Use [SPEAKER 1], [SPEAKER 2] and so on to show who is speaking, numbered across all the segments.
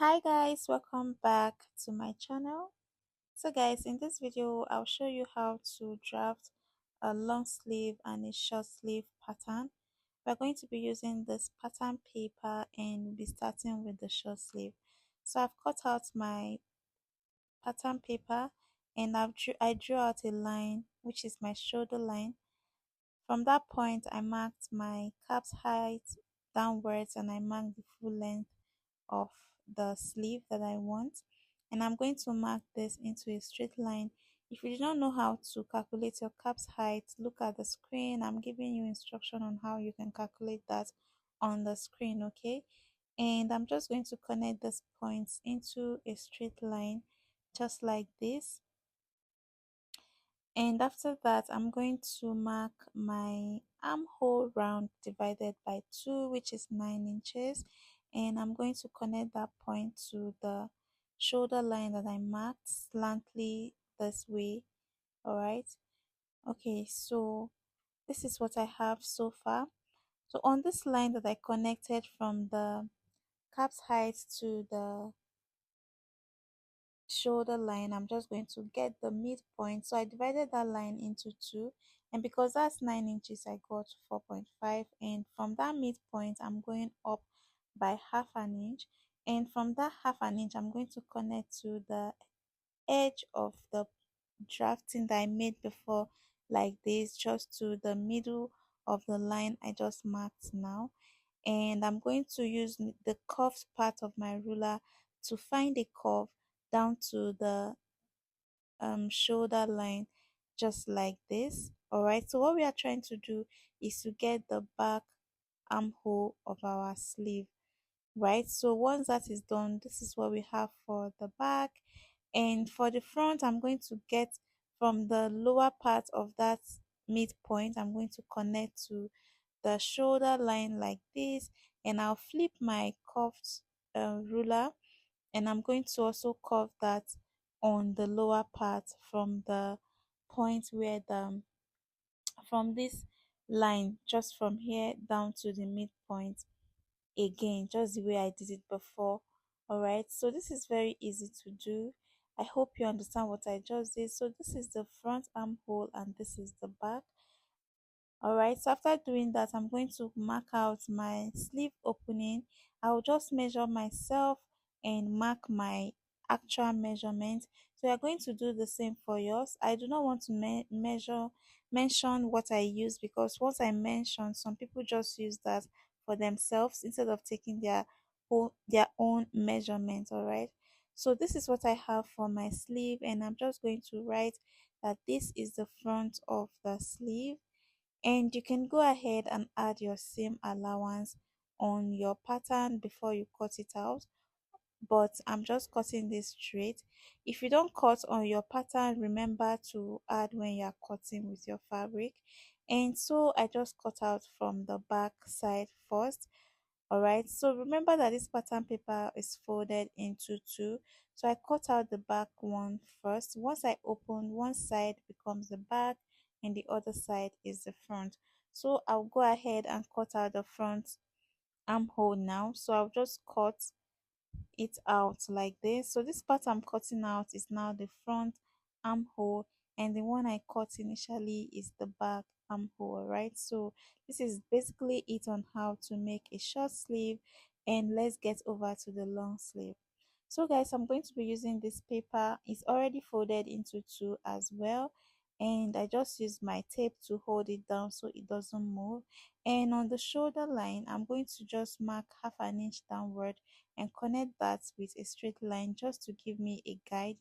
[SPEAKER 1] Hi guys, welcome back to my channel. So guys, in this video I'll show you how to draft a long sleeve and a short sleeve pattern. We're going to be using this pattern paper and we'll be starting with the short sleeve. So I've cut out my pattern paper and I drew out a line which is my shoulder line. From that point I marked my cap's height downwards and I marked the full length of the sleeve that I want, and I'm going to mark this into a straight line. If you do not know how to calculate your cap's height, look at the screen. I'm giving you instruction on how you can calculate that on the screen, okay? And I'm just going to connect these points into a straight line just like this. And after that I'm going to mark my armhole round divided by 2, which is 9 inches, and I'm going to connect that point to the shoulder line that I marked slantly this way. All right, okay, so this is what I have so far. So on this line that I connected from the cap's height to the shoulder line, I'm just going to get the midpoint. So I divided that line into two, and because that's 9 inches I got 4.5, and from that midpoint I'm going up by half an inch, and from that half an inch I'm going to connect to the edge of the drafting that I made before, like this, just to the middle of the line I just marked now. And I'm going to use the curved part of my ruler to find a curve down to the shoulder line, just like this. All right, so what we are trying to do is to get the back armhole of our sleeve, right? So once that is done, this is what we have for the back. And for the front, I'm going to get from the lower part of that midpoint, I'm going to connect to the shoulder line like this, and I'll flip my curved ruler, and I'm going to also curve that on the lower part from the point where the from this line, just from here down to the midpoint, again just the way I did it before. All right, so this is very easy to do. I hope you understand what I just did. So this is the front armhole and this is the back. All right, so after doing that I'm going to mark out my sleeve opening. I'll just measure myself and mark my actual measurement. So you're going to do the same for yours. I do not want to mention what I use, because once I mention, some people just use that for themselves instead of taking their own measurement. All right, so this is what I have for my sleeve, and I'm just going to write that this is the front of the sleeve, and you can go ahead and add your seam allowance on your pattern before you cut it out, but I'm just cutting this straight. If you don't cut on your pattern, remember to add when you're cutting with your fabric. And so I just cut out from the back side first. All right, so remember that this pattern paper is folded into two, so I cut out the back one first. Once I open, one side becomes the back and the other side is the front. So I'll go ahead and cut out the front armhole now. So I'll just cut it out like this. So this part I'm cutting out is now the front armhole, and the one I cut initially is the back armhole. Right, so this is basically it on how to make a short sleeve, and let's get over to the long sleeve. So guys, I'm going to be using this paper. It's already folded into two as well, and I just use my tape to hold it down so it doesn't move. And on the shoulder line I'm going to just mark half an inch downward and connect that with a straight line, just to give me a guide,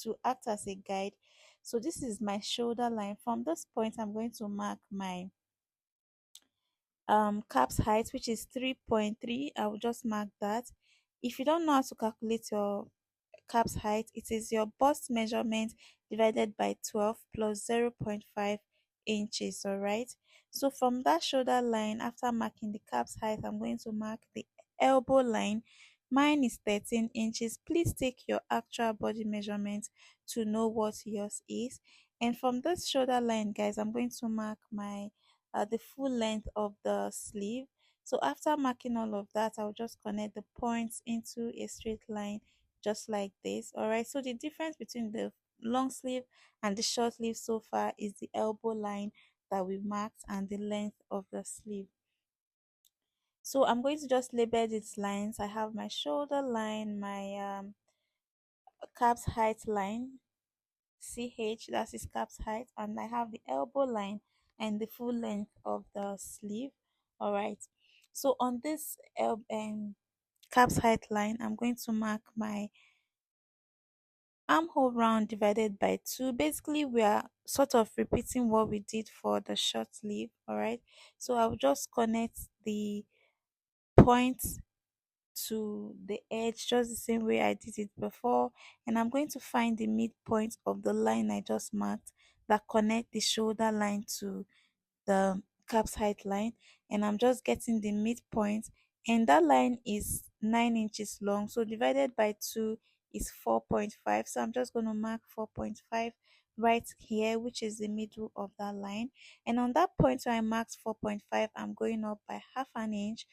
[SPEAKER 1] to act as a guide. So this is my shoulder line. From this point I'm going to mark my cap's height, which is 3.3. I will just mark that. If you don't know how to calculate your cap's height, it is your bust measurement divided by 12 plus 0.5 inches. All right, so from that shoulder line, after marking the cap's height, I'm going to mark the elbow line. Mine is 13 inches. Please take your actual body measurement to know what yours is. And from this shoulder line, guys, I'm going to mark my the full length of the sleeve. So after marking all of that, I'll just connect the points into a straight line just like this. All right, so the difference between the long sleeve and the short sleeve so far is the elbow line that we marked and the length of the sleeve. So I'm going to just label these lines. I have my shoulder line, my calf's height line, CH, that's his calf's height, and I have the elbow line and the full length of the sleeve. All right. So on this calf's height line, I'm going to mark my armhole round divided by 2. Basically, we are sort of repeating what we did for the short sleeve. All right. So I'll just connect the point to the edge just the same way I did it before, and I'm going to find the midpoint of the line I just marked that connect the shoulder line to the calf's height line, and I'm just getting the midpoint, and that line is 9 inches long, so divided by 2 is 4.5. So I'm just going to mark 4.5 right here, which is the middle of that line, and on that point where I marked 4.5, I'm going up by half an inch.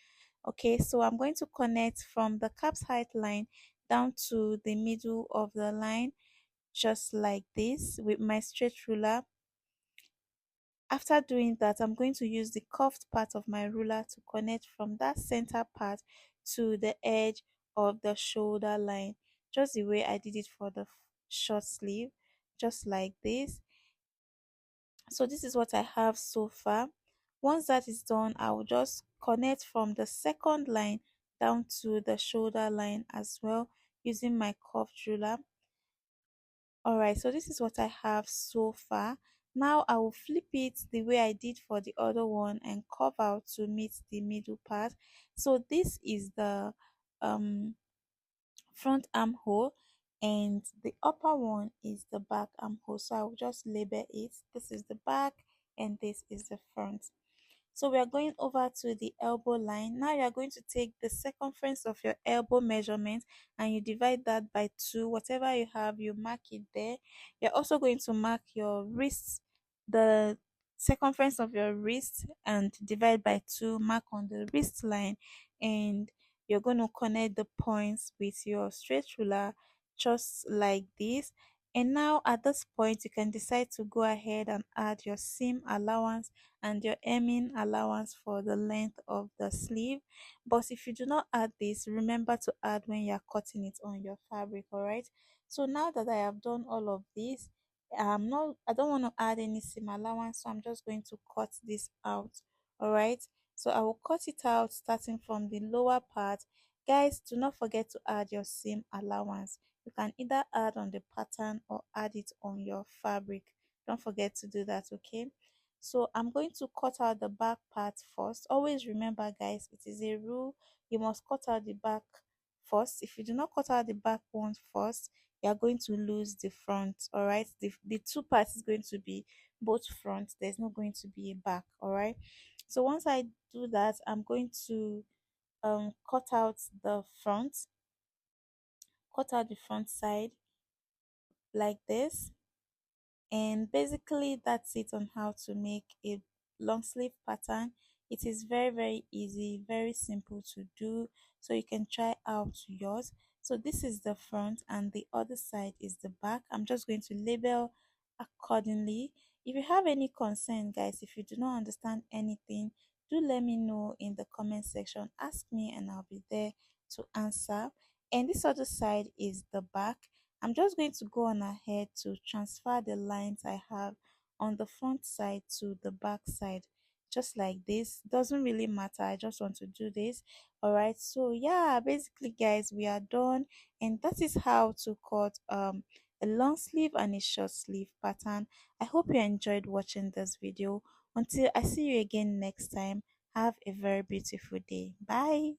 [SPEAKER 1] Okay, so I'm going to connect from the calf's height line down to the middle of the line just like this with my straight ruler. After doing that, I'm going to use the curved part of my ruler to connect from that center part to the edge of the shoulder line, just the way I did it for the short sleeve, just like this. So this is what I have so far. Once that is done, I will just connect from the second line down to the shoulder line as well using my curved ruler. All right, so this is what I have so far. Now I will flip it the way I did for the other one and curve out to meet the middle part. So this is the um front armhole, and the upper one is the back armhole. So I will just label it. This is the back and this is the front. So we are going over to the elbow line. Now you are going to take the circumference of your elbow measurement and you divide that by 2. Whatever you have, you mark it there. You're also going to mark your wrist, the circumference of your wrist, and divide by 2, mark on the wrist line, and you're going to connect the points with your straight ruler just like this. And now at this point, you can decide to go ahead and add your seam allowance and your hemming allowance for the length of the sleeve. But if you do not add this, remember to add when you're cutting it on your fabric. All right, so now that I have done all of this, I don't want to add any seam allowance, so I'm just going to cut this out. All right, so I will cut it out starting from the lower part. Guys, do not forget to add your seam allowance. You can either add on the pattern or add it on your fabric. Don't forget to do that. Okay, so I'm going to cut out the back part first. Always remember, guys, it is a rule, you must cut out the back first. If you do not cut out the back one first, you are going to lose the front. All right, the two parts is going to be both front, there's not going to be a back. All right, so once I do that, I'm going to cut out the front, cut out the front side like this. And basically that's it on how to make a long sleeve pattern. It is very easy, very simple to do, so you can try out yours. So this is the front and the other side is the back. I'm just going to label accordingly. If you have any concern, guys, if you do not understand anything, do let me know in the comment section. Ask me and I'll be there to answer. And this other side is the back. I'm just going to go on ahead to transfer the lines I have on the front side to the back side, just like this. Doesn't really matter, I just want to do this. All right, so yeah, basically guys, we are done, and that is how to cut a long sleeve and a short sleeve pattern. I hope you enjoyed watching this video. Until I see you again next time, have a very beautiful day. Bye.